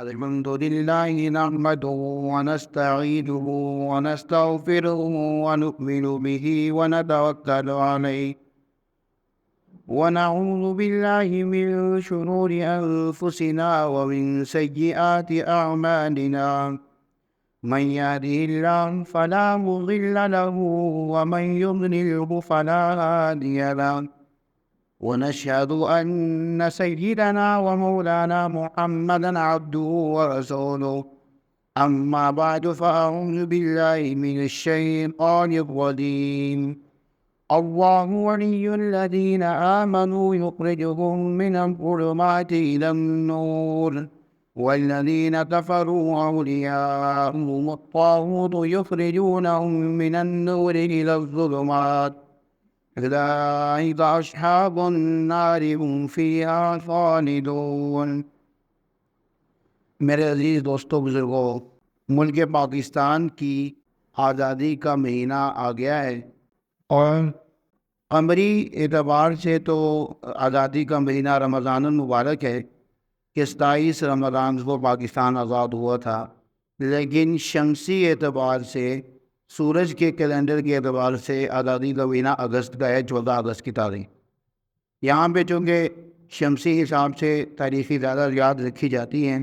الحمد لله نحمده ونستعينه ونستغفره ونؤمن به ونتوكل عليه ونعوذ بالله من شرور أنفسنا ومن سيئات أعمالنا من يهده الله فلا مضل له ومن يضلله فلا هادي له ونشهد أن سيدنا ومولانا محمدا عبده ورسوله أما بعد فأعوذ بالله من الشيطان الرجيم الله ولي الذين آمنوا يخرجهم من الظلمات إلى النور والذين كفروا أولياءهم الطاغوت يخرجونهم من النور إلى الظلمات أولئك أصحاب النار هم فيها خالدون۔ میرے عزیز دوستو بزرگوں، ملک پاکستان کی آزادی کا مہینہ آ گیا ہے، اور قمری اعتبار سے تو آزادی کا مہینہ رمضان المبارک ہے کہ 27 رمضان کو پاکستان آزاد ہوا تھا، لیکن شمسی اعتبار سے سورج کے کیلنڈر کے اعتبار سے آزادی کا مہینہ اگست کا ہے، 14 اگست کی تاریخ۔ یہاں پہ چونکہ شمسی حساب سے تاریخی زیادہ یاد رکھی جاتی ہیں،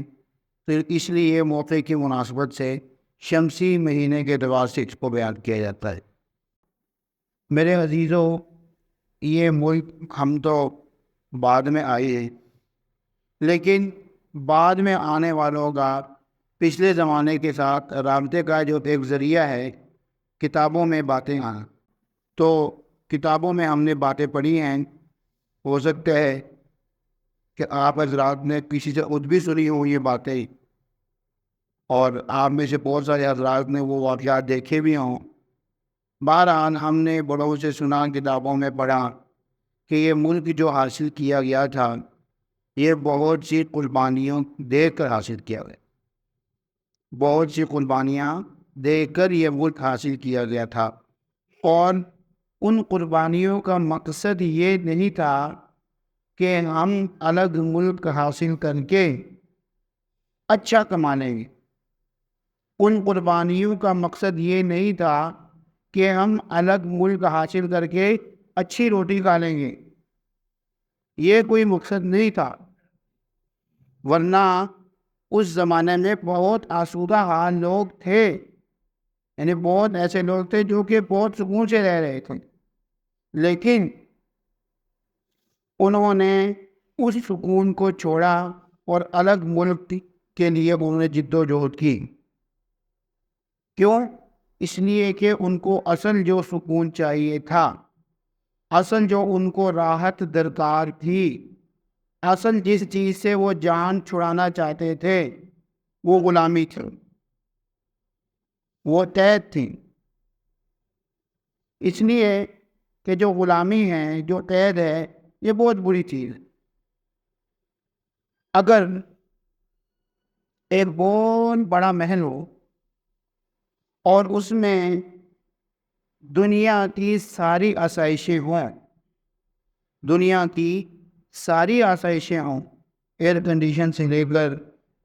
تو اس لیے موقع کی مناسبت سے شمسی مہینے کے اعتبار سے اس کو بیان کیا جاتا ہے۔ میرے عزیزوں، یہ ملک ہم تو بعد میں آئے ہیں، لیکن بعد میں آنے والوں کا پچھلے زمانے کے ساتھ رابطے کا جو ایک ذریعہ ہے کتابوں میں باتیں آنا، تو کتابوں میں ہم نے باتیں پڑھی ہیں۔ ہو سکتا ہے کہ آپ حضرات نے کسی سے خود بھی سنی ہوں یہ باتیں، اور آپ میں سے بہت سارے حضرات نے وہ واقعات دیکھے بھی ہوں۔ بہرحال ہم نے بڑوں سے سنا، کتابوں میں پڑھا کہ یہ ملک جو حاصل کیا گیا تھا، یہ بہت سی قربانیوں دے کر حاصل کیا گیا، بہت سی قربانیاں دے کر یہ ملک حاصل کیا گیا تھا، اور ان قربانیوں کا مقصد یہ نہیں تھا کہ ہم الگ ملک حاصل کر کے اچھا کما لیں گے۔ ان قربانیوں کا مقصد یہ نہیں تھا کہ ہم الگ ملک حاصل کر کے اچھی روٹی کھا لیں گے، یہ کوئی مقصد نہیں تھا، ورنہ اس زمانے میں بہت آسودہ حال لوگ تھے، یعنی بہت ایسے لوگ تھے جو کہ بہت سکون سے رہ رہے تھے، لیکن انہوں نے اس سکون کو چھوڑا اور الگ ملک کے لیے انہوں نے جد و جہد کی۔ کیوں؟ اس لیے کہ ان کو اصل جو سکون چاہیے تھا، اصل جو ان کو راحت درکار تھی، اصل جس چیز سے وہ جان چھڑانا چاہتے تھے، وہ غلامی تھی، وہ قید تھی۔ اس لیے کہ جو غلامی ہے، جو قید ہے، یہ بہت بری چیز ہے۔ اگر ایک بہت بڑا محل ہو اور اس میں دنیا کی ساری آسائشیں ہوں، دنیا کی ساری آسائشیں ہوں، ایئر کنڈیشن سے لے کر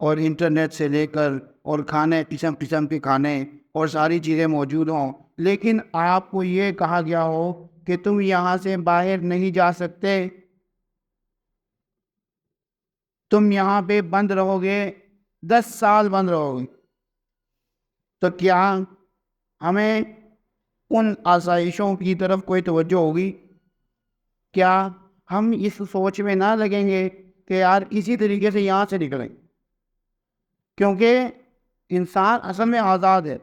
اور انٹرنیٹ سے لے کر اور کھانے، قسم قسم کے کھانے اور ساری چیزیں موجود ہوں، لیکن آپ کو یہ کہا گیا ہو کہ تم یہاں سے باہر نہیں جا سکتے، تم یہاں پہ بند رہو گے، 10 سال بند رہو گے، تو کیا ہمیں ان آسائشوں کی طرف کوئی توجہ ہوگی؟ کیا ہم اس سوچ میں نہ لگیں گے کہ یار اسی طریقے سے یہاں سے نکلیں؟ کیونکہ انسان اصل میں آزاد ہے،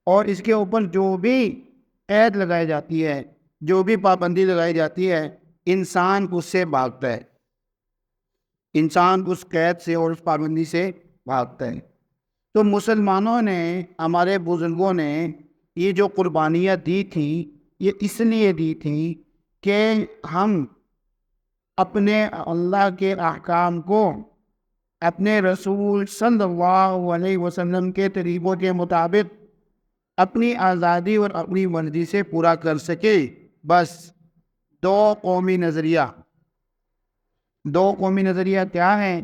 اور اس کے اوپر جو بھی قید لگائی جاتی ہے، جو بھی پابندی لگائی جاتی ہے، انسان اس سے بھاگتا ہے، انسان اس قید سے اور اس پابندی سے بھاگتا ہے۔ تو مسلمانوں نے، ہمارے بزرگوں نے یہ جو قربانیاں دی تھیں، یہ اس لیے دی تھیں کہ ہم اپنے اللہ کے احکام کو اپنے رسول صلی اللہ علیہ وسلم کے طریقوں کے مطابق اپنی آزادی اور اپنی مرضی سے پورا کر سکے۔ بس دو قومی نظریہ کیا ہیں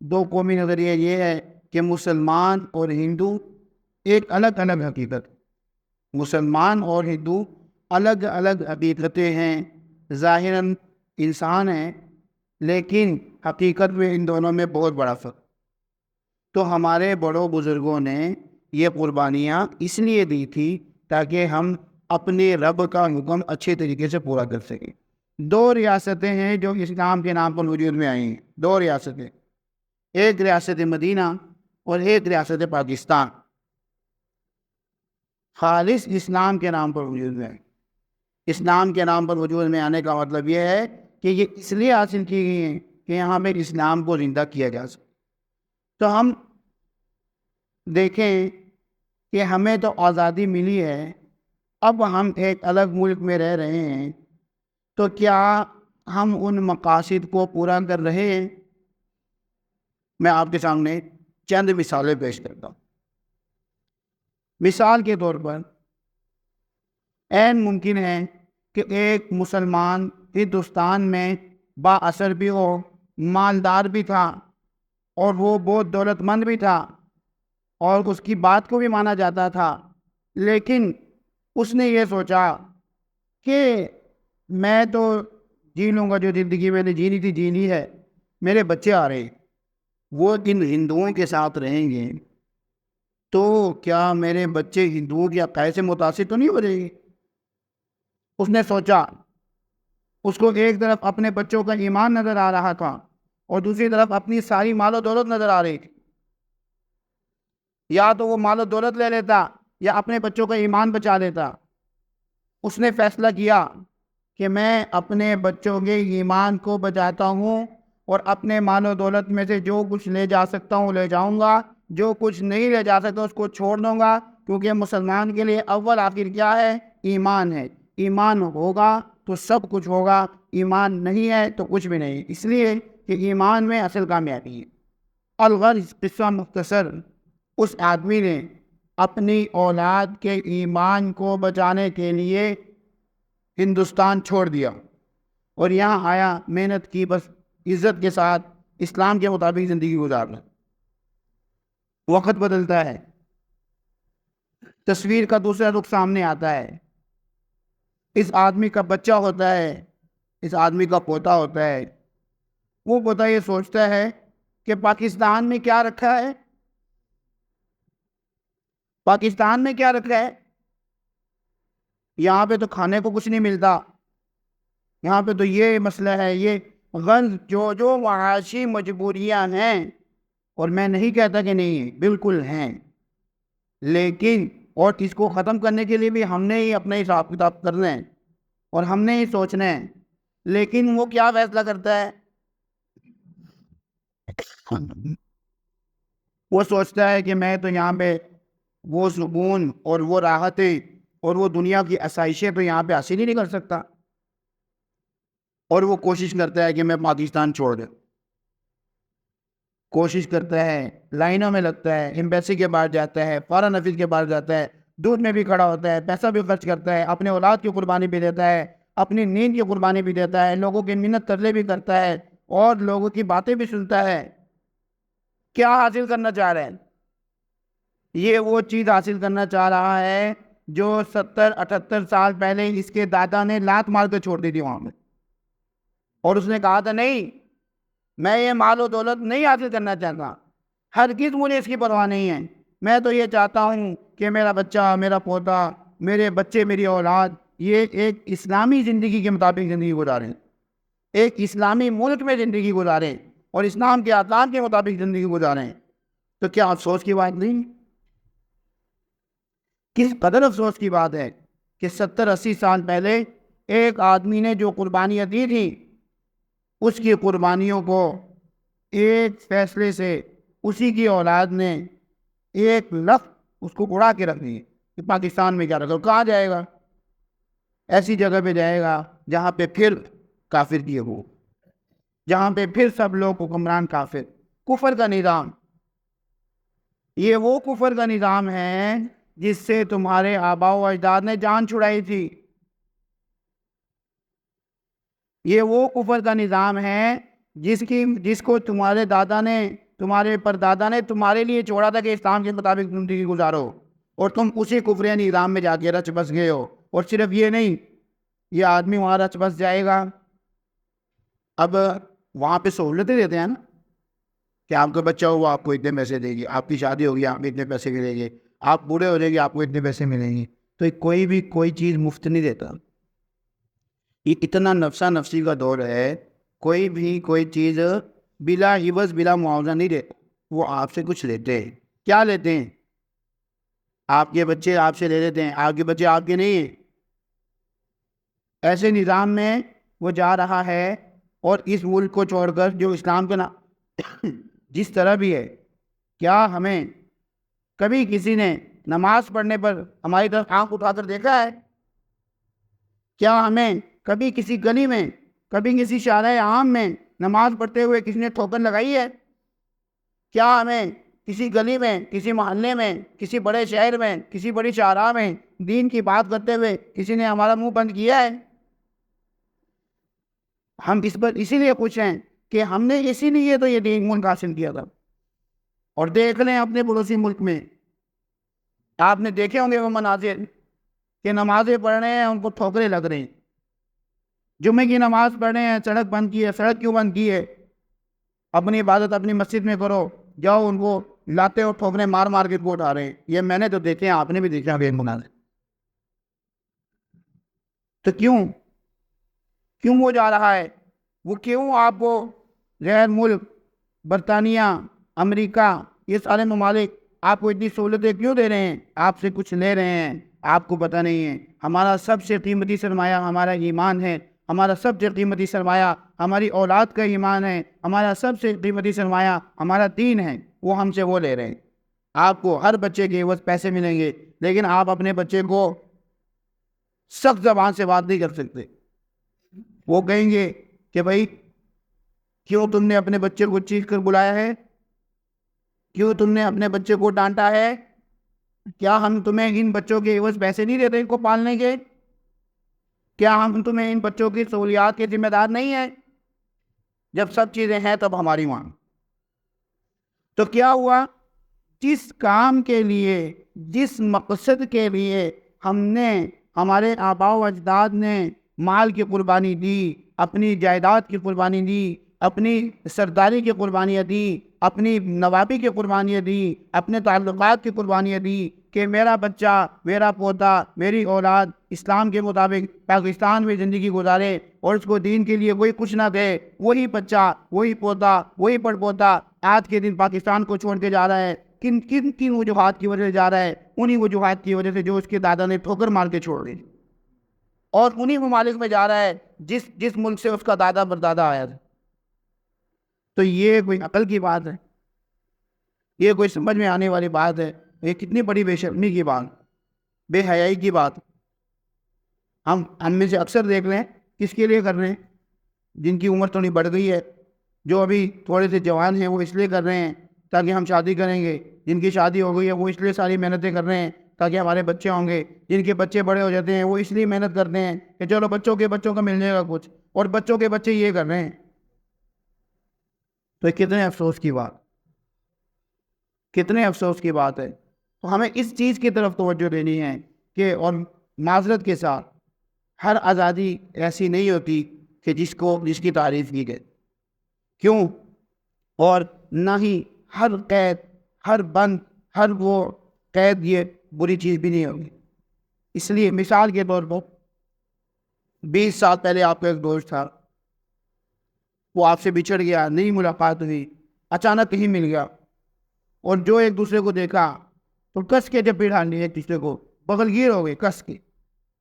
دو قومی نظریہ یہ ہے کہ مسلمان اور ہندو ایک الگ الگ حقیقت، مسلمان اور ہندو الگ الگ حقیقتیں ہیں، ظاہراً انسان ہیں لیکن حقیقت میں ان دونوں میں بہت بڑا فرق۔ تو ہمارے بڑوں بزرگوں نے یہ قربانیاں اس لیے دی تھی تاکہ ہم اپنے رب کا حکم اچھے طریقے سے پورا کر سکیں۔ دو ریاستیں ہیں جو اسلام کے نام پر وجود میں آئی ہیں، دو ریاستیں، ایک ریاست مدینہ اور ایک ریاست پاکستان، خالص اسلام کے نام پر وجود میں آئی۔ اسلام کے نام پر وجود میں آنے کا مطلب یہ ہے کہ یہ اس لیے حاصل کی گئی ہیں کہ یہاں پہ اسلام کو زندہ کیا جا سکے۔ تو ہم دیکھیں کہ ہمیں تو آزادی ملی ہے، اب ہم ایک الگ ملک میں رہ رہے ہیں، تو کیا ہم ان مقاصد کو پورا کر رہے ہیں؟ میں آپ کے سامنے چند مثالیں پیش کرتا ہوں۔ مثال کے طور پر عین ممکن ہے کہ ایک مسلمان ہندوستان میں با اثر بھی ہو، مالدار بھی تھا اور وہ بہت دولت مند بھی تھا اور اس کی بات کو بھی مانا جاتا تھا، لیکن اس نے یہ سوچا کہ میں تو جی لوں گا جو زندگی میں نے جینی تھی جینی ہے، میرے بچے آ رہے ہیں، وہ ان ہندوؤں کے ساتھ رہیں گے تو کیا میرے بچے ہندوؤں کی عقائد سے متاثر تو نہیں ہو جائیں گے؟ اس نے سوچا، اس کو ایک طرف اپنے بچوں کا ایمان نظر آ رہا تھا اور دوسری طرف اپنی ساری مال و دولت نظر آ رہی تھی، یا تو وہ مال و دولت لے لیتا یا اپنے بچوں کا ایمان بچا لیتا۔ اس نے فیصلہ کیا کہ میں اپنے بچوں کے ایمان کو بچاتا ہوں اور اپنے مال و دولت میں سے جو کچھ لے جا سکتا ہوں لے جاؤں گا، جو کچھ نہیں لے جا سکتا اس کو چھوڑ دوں گا، کیونکہ مسلمان کے لیے اول آخر کیا ہے؟ ایمان ہے۔ ایمان ہوگا تو سب کچھ ہوگا، ایمان نہیں ہے تو کچھ بھی نہیں، اس لیے کہ ایمان میں اصل کامیابی ہے۔ الغرض قصہ مختصر، اس آدمی نے اپنی اولاد کے ایمان کو بچانے کے لیے ہندوستان چھوڑ دیا اور یہاں آیا، محنت کی، بس عزت کے ساتھ اسلام کے مطابق زندگی گزارنا۔ وقت بدلتا ہے، تصویر کا دوسرا رخ سامنے آتا ہے، اس آدمی کا بچہ ہوتا ہے، اس آدمی کا پوتا ہوتا ہے، وہ پوتا یہ سوچتا ہے کہ پاکستان میں کیا رکھا ہے، پاکستان میں کیا رکھا ہے، یہاں پہ تو کھانے کو کچھ نہیں ملتا، یہاں پہ تو یہ مسئلہ ہے، یہ غرض جو معاشی مجبوریاں ہیں، اور میں نہیں کہتا کہ نہیں ہیں، بالکل ہیں، لیکن اور اس کو ختم کرنے کے لیے بھی ہم نے ہی اپنے حساب کتاب کرنا ہے اور ہم نے ہی سوچنا ہے۔ لیکن وہ کیا فیصلہ کرتا ہے؟ وہ سوچتا ہے کہ میں تو یہاں پہ وہ سکون اور وہ راحتیں اور وہ دنیا کی آسائشیں تو یہاں پہ حاصل ہی نہیں کر سکتا، اور وہ کوشش کرتا ہے کہ میں پاکستان چھوڑ دوں، کوشش کرتا ہے، لائنوں میں لگتا ہے، ایمبیسی کے باہر جاتا ہے، فارن آفس کے باہر جاتا ہے، دودھ میں بھی کھڑا ہوتا ہے، پیسہ بھی خرچ کرتا ہے، اپنے اولاد کی قربانی بھی دیتا ہے، اپنی نیند کی قربانی بھی دیتا ہے، لوگوں کی منت ترلے بھی کرتا ہے اور لوگوں کی باتیں بھی سنتا ہے۔ کیا حاصل کرنا چاہ رہے ہیں؟ یہ وہ چیز حاصل کرنا چاہ رہا ہے جو 70-78 سال پہلے اس کے دادا نے لات مار کے چھوڑ دی تھی وہاں میں، اور اس نے کہا تھا نہیں، میں یہ مال و دولت نہیں حاصل کرنا چاہتا، ہرگز مجھے اس کی پرواہ نہیں ہے، میں تو یہ چاہتا ہوں کہ میرا بچہ، میرا پوتا، میرے بچے، میری اولاد یہ ایک اسلامی زندگی کے مطابق زندگی گزاریں، ایک اسلامی ملک میں زندگی گزاریں اور اسلام کے احکام کے مطابق زندگی گزاریں۔ تو کیا افسوس کی بات نہیں؟ کس قدر افسوس کی بات ہے کہ 70-80 سال پہلے ایک آدمی نے جو قربانیاں دی تھی، اس کی قربانیوں کو ایک فیصلے سے اسی کی اولاد نے ایک لفظ اس کو اڑا کے رکھ دی کہ پاکستان میں کیا رکھا، کہاں جائے گا؟ ایسی جگہ پہ جائے گا جہاں پہ پھر کافر کی ہو، جہاں پہ پھر سب لوگ حکمران کافر، کفر کا نظام۔ یہ وہ کفر کا نظام ہے جس سے تمہارے آباء و اجداد نے جان چھڑائی تھی، یہ وہ کفر کا نظام ہے جس کو تمہارے دادا نے تمہارے پردادا نے تمہارے لیے چھوڑا تھا کہ اسلام کے مطابق زندگی گزارو، اور تم اسی کفر نظام میں جا کے رچ بس گئے ہو۔ اور صرف یہ نہیں، یہ آدمی وہاں رچ بس جائے گا، اب وہاں پہ سہولتیں دیتے ہیں نا کہ آپ کا بچہ ہوا آپ کو اتنے پیسے دے گی، آپ کی شادی ہوگی آپ کو اتنے پیسے ملیں گے، آپ بوڑھے ہو جائے گی آپ کو اتنے پیسے ملیں گے۔ تو کوئی بھی کوئی چیز مفت نہیں دیتا، یہ اتنا نفسا نفسی کا دور ہے، کوئی بھی کوئی چیز بلا عوض بلا معاوضہ نہیں دیتا، وہ آپ سے کچھ لیتے ہیں۔ کیا لیتے ہیں؟ آپ کے بچے آپ سے لے لیتے ہیں، آپ کے بچے آپ کے نہیں ہیں۔ ایسے نظام میں وہ جا رہا ہے، اور اس ملک کو چھوڑ کر جو اسلام کا نام جس طرح بھی ہے، کیا ہمیں کبھی کسی نے نماز پڑھنے پر ہماری طرف آنکھ اٹھا کر دیکھا ہے؟ کیا ہمیں کبھی کسی گلی میں، کبھی کسی شارع عام میں نماز پڑھتے ہوئے کسی نے ٹھوکر لگائی ہے؟ کیا ہمیں کسی گلی میں، کسی محلے میں، کسی بڑے شہر میں، کسی بڑی شاہراہ میں دین کی بات کرتے ہوئے کسی نے ہمارا منہ بند کیا ہے؟ ہم اس پر اسی لیے خوش ہیں کہ ہم نے اسی لیے تو یہ دین ملک حاصل کیا تھا۔ اور دیکھ لیں اپنے پڑوسی ملک میں، آپ نے دیکھے ہوں گے وہ مناظر کہ نمازیں پڑھ رہے ہیں ان کو ٹھوکریں لگ رہے ہیں، جمعے کی نماز پڑھ رہے ہیں سڑک بند کی ہے۔ سڑک کیوں بند کی ہے؟ اپنی عبادت اپنی مسجد میں کرو، جاؤ ان کو لاتے ہو ٹھوکریں مار مار کے کو اٹھا رہے ہیں۔ یہ میں نے تو دیکھے ہیں، آپ نے بھی دیکھا ہوگا مناظر۔ تو کیوں وہ جا رہا ہے؟ وہ کیوں آپ کو غیر ملک برطانیہ، امریکہ، یہ سارے ممالک آپ کو اتنی سہولتیں کیوں دے رہے ہیں؟ آپ سے کچھ لے رہے ہیں، آپ کو پتہ نہیں ہے۔ ہمارا سب سے قیمتی سرمایہ ہمارا ایمان ہے، ہمارا سب سے قیمتی سرمایہ ہماری اولاد کا ایمان ہے، ہمارا سب سے قیمتی سرمایہ ہمارا دین ہے، وہ ہم سے وہ لے رہے ہیں۔ آپ کو ہر بچے کے عوض پیسے ملیں گے، لیکن آپ اپنے بچے کو سخت زبان سے بات نہیں کر سکتے۔ وہ کہیں گے کہ بھائی کیوں تم نے اپنے بچے کو چیخ کر بلایا ہے؟ کیوں تم نے اپنے بچے کو ڈانٹا ہے؟ کیا ہم تمہیں ان بچوں کے عوض پیسے نہیں دیتے ان کو پالنے کے؟ کیا ہم تمہیں ان بچوں کی سہولیات کے ذمہ دار نہیں ہیں؟ جب سب چیزیں ہیں تب ہماری مانگ۔ تو کیا ہوا؟ جس کام کے لیے، جس مقصد کے لیے ہم نے، ہمارے آباء و اجداد نے مال کی قربانی دی، اپنی جائیداد کی قربانی دی، اپنی سرداری کی قربانیاں دی، اپنی نوابی کی قربانیاں دی، اپنے تعلقات کی قربانیاں دی کہ میرا بچہ، میرا پوتا، میری اولاد اسلام کے مطابق پاکستان میں زندگی گزارے اور اس کو دین کے لیے کوئی کچھ نہ دے، وہی بچہ، وہی پوتا، وہی پڑ پوتا آج کے دن پاکستان کو چھوڑ کے جا رہا ہے۔ کن وجوہات کی وجہ سے جا رہا ہے؟ انہی وجوہات کی وجہ سے جو اس کے دادا نے ٹھوکر مار کے چھوڑ دی، اور انہی ممالک میں جا رہا ہے جس ملک سے اس کا دادا پردادا آیا تھا۔ تو یہ کوئی عقل کی بات ہے؟ یہ کوئی سمجھ میں آنے والی بات ہے؟ یہ کتنی بڑی بے شرمی کی بات، بے حیائی کی بات۔ ہم میں سے اکثر دیکھ لیں کس کے لیے کر رہے ہیں؟ جن کی عمر تھوڑی بڑھ گئی ہے، جو ابھی تھوڑے سے جوان ہیں، وہ اس لیے کر رہے ہیں تاکہ ہم شادی کریں گے۔ جن کی شادی ہو گئی ہے وہ اس لیے ساری محنتیں کر رہے ہیں تاکہ ہمارے بچے ہوں گے۔ جن کے بچے بڑے ہو جاتے ہیں وہ اس لیے محنت کرتے ہیں کہ چلو بچوں کے بچوں کا مل جائے گا کچھ، اور بچوں کے بچے یہ کر رہے ہیں۔ تو کتنے افسوس کی بات، کتنے افسوس کی بات ہے۔ تو ہمیں اس چیز کی طرف توجہ دینی ہے کہ، اور معذرت کے ساتھ، ہر آزادی ایسی نہیں ہوتی کہ جس کی تعریف کی جائے، کیوں؟ اور نہ ہی ہر قید، ہر بند، ہر وہ قید یہ بری چیز بھی نہیں ہوگی۔ اس لیے مثال کے طور پر 20 سال پہلے آپ کا ایک دوست تھا، وہ آپ سے بچھڑ گیا، نئی ملاقات ہوئی، اچانک کہیں مل گیا، اور جو ایک دوسرے کو دیکھا تو کس کے جب ڈال لی، ایک دوسرے کو بغل گیر ہو گئے کس کے،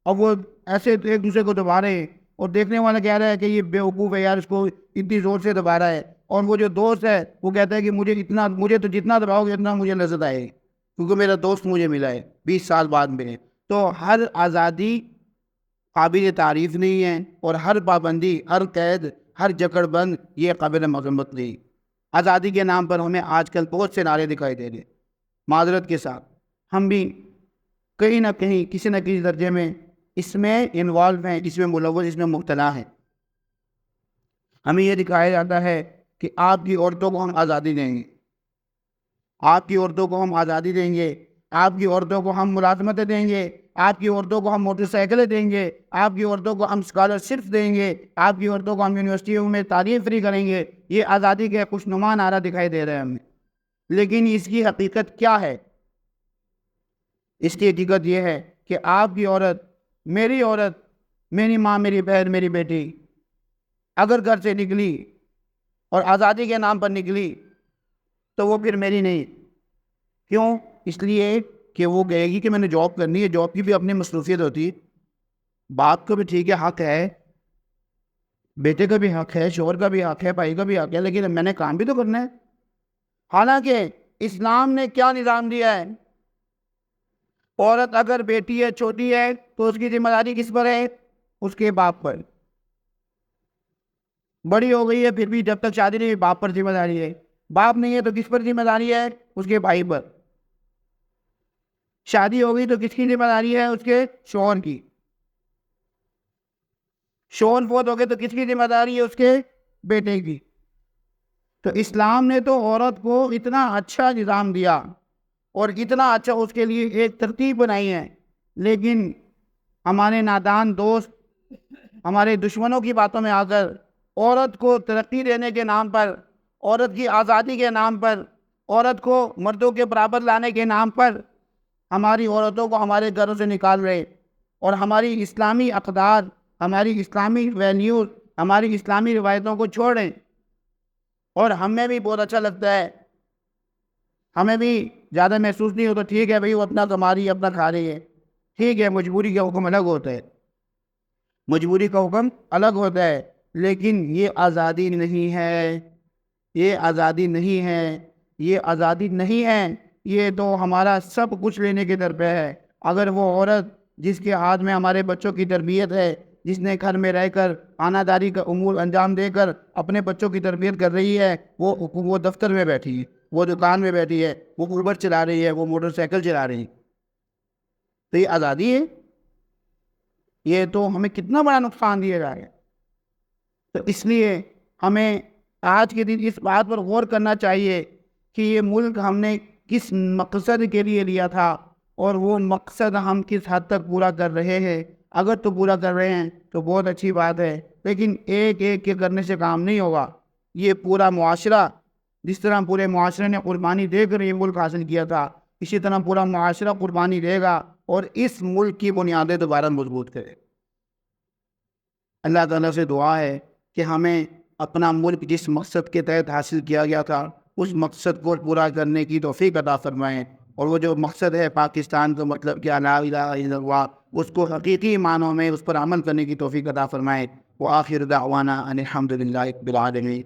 اب وہ ایسے ایک دوسرے کو دبا رہے ہیں، اور دیکھنے والا کہہ رہا ہے کہ یہ بیوقوف ہے یار، اس کو اتنی زور سے دبا رہا ہے، اور وہ جو دوست ہے وہ کہتا ہے کہ مجھے تو جتنا دباؤ گے اتنا مجھے لذت آئے گی، کیونکہ میرا دوست مجھے ملا ہے 20 سال بعد ملے۔ تو ہر آزادی قابل تعریف نہیں ہے، اور ہر پابندی، ہر قید، ہر جکڑ بند یہ قابل مذمت نہیں۔ آزادی کے نام پر ہمیں آج کل بہت سے نعرے دکھائی دے رہے، معذرت کے ساتھ ہم بھی کہیں نہ کہیں کسی نہ کسی درجے میں اس میں انوالو ہیں، اس میں ملوث، اس میں مبتلا ہیں۔ ہمیں یہ دکھایا جاتا ہے کہ آپ کی عورتوں کو ہم آزادی دیں گے، آپ کی عورتوں کو ہم آزادی دیں گے، آپ کی عورتوں کو ہم ملازمتیں دیں گے، آپ کی عورتوں کو ہم موٹر سائیکلیں دیں گے، آپ کی عورتوں کو ہم اسکالرشپس دیں گے، آپ کی عورتوں کو ہم یونیورسٹیوں میں تعلیم فری کریں گے. یہ آزادی کے خوشنما نعرہ دکھائی دے رہے ہیں ہمیں، لیکن اس کی حقیقت کیا ہے؟ اس کی حقیقت یہ ہے کہ آپ کی عورت، میری ماں، میری بہن، میری بیٹی اگر گھر سے نکلی اور آزادی کے نام پر نکلی تو وہ پھر میری نہیں. کیوں؟ اس لیے کہ وہ کہے گی کہ میں نے جاب کرنی ہے، جاب کی بھی اپنی مصروفیت ہوتی ہے. باپ کا بھی ٹھیک ہے، حق ہے، بیٹے کا بھی حق ہے، شوہر کا بھی حق ہے، بھائی کا بھی حق ہے، لیکن میں نے کام بھی تو کرنا ہے. حالانکہ اسلام نے کیا نظام دیا ہے؟ عورت اگر بیٹی ہے، چھوٹی ہے، تو اس کی ذمہ داری کس پر ہے؟ اس کے باپ پر. بڑی ہو گئی ہے پھر بھی جب تک شادی نہیں ہوئی باپ پر ذمہ داری ہے. باپ نہیں ہے تو کس پر ذمہ داری ہے؟ اس کے بھائی پر. شادی ہو گئی تو کس کی ذمہ داری ہے؟ اس کے شوہر کی. شوہر فوت ہو گئے تو کس کی ذمہ داری ہے؟ اس کے بیٹے کی. تو اسلام نے تو عورت کو اتنا اچھا نظام دیا اور اتنا اچھا اس کے لیے ایک ترتیب بنائی ہے، لیکن ہمارے نادان دوست ہمارے دشمنوں کی باتوں میں آ کر عورت کو ترقی دینے کے نام پر، عورت کی آزادی کے نام پر، عورت کو مردوں کے برابر لانے کے نام پر ہماری عورتوں کو ہمارے گھروں سے نکال رہے، اور ہماری اسلامی اقدار، ہماری اسلامی ویلیوز، ہماری اسلامی روایتوں کو چھوڑ رہے. اور ہمیں بھی بہت اچھا لگتا ہے، ہمیں بھی زیادہ محسوس نہیں ہوتا، ٹھیک ہے بھائی وہ اپنا کما رہی ہے، اپنا کھا رہی ہے، ٹھیک ہے، مجبوری کا حکم الگ ہوتا ہے، مجبوری کا حکم الگ ہوتا ہے، لیکن یہ آزادی نہیں ہے، یہ آزادی نہیں ہے، یہ آزادی نہیں ہے. یہ تو ہمارا سب کچھ لینے کے در پہ ہے. اگر وہ عورت جس کے ہاتھ میں ہمارے بچوں کی تربیت ہے، جس نے گھر میں رہ کر خانہ داری کا امور انجام دے کر اپنے بچوں کی تربیت کر رہی ہے، وہ دفتر میں بیٹھی ہے، وہ دکان میں بیٹھی ہے، وہ اوبر چلا رہی ہے، وہ موٹر سائیکل چلا رہی ہے، تو یہ آزادی ہے؟ یہ تو ہمیں کتنا بڑا نقصان دیا جا رہا ہے. تو اس لیے ہمیں آج کے دن اس بات پر غور کرنا چاہیے کہ یہ ملک ہم نے کس مقصد کے لیے لیا تھا، اور وہ مقصد ہم کس حد تک پورا کر رہے ہیں. اگر تو پورا کر رہے ہیں تو بہت اچھی بات ہے، لیکن ایک ایک کے کرنے سے کام نہیں ہوگا. یہ پورا معاشرہ، جس طرح پورے معاشرے نے قربانی دے کر یہ ملک حاصل کیا تھا، اسی طرح پورا معاشرہ قربانی دے گا اور اس ملک کی بنیادیں دوبارہ مضبوط کرے. اللہ تعالیٰ سے دعا ہے کہ ہمیں اپنا ملک جس مقصد کے تحت حاصل کیا گیا تھا اس مقصد کو پورا کرنے کی توفیق عطا فرمائیں، اور وہ جو مقصد ہے پاکستان کا، مطلب کہ لا الہ الا اللہ، اس کو حقیقی معنوں میں اس پر عمل کرنے کی توفیق عطا فرمائیں. وآخر دعوانا ان الحمد للہ رب العالمین.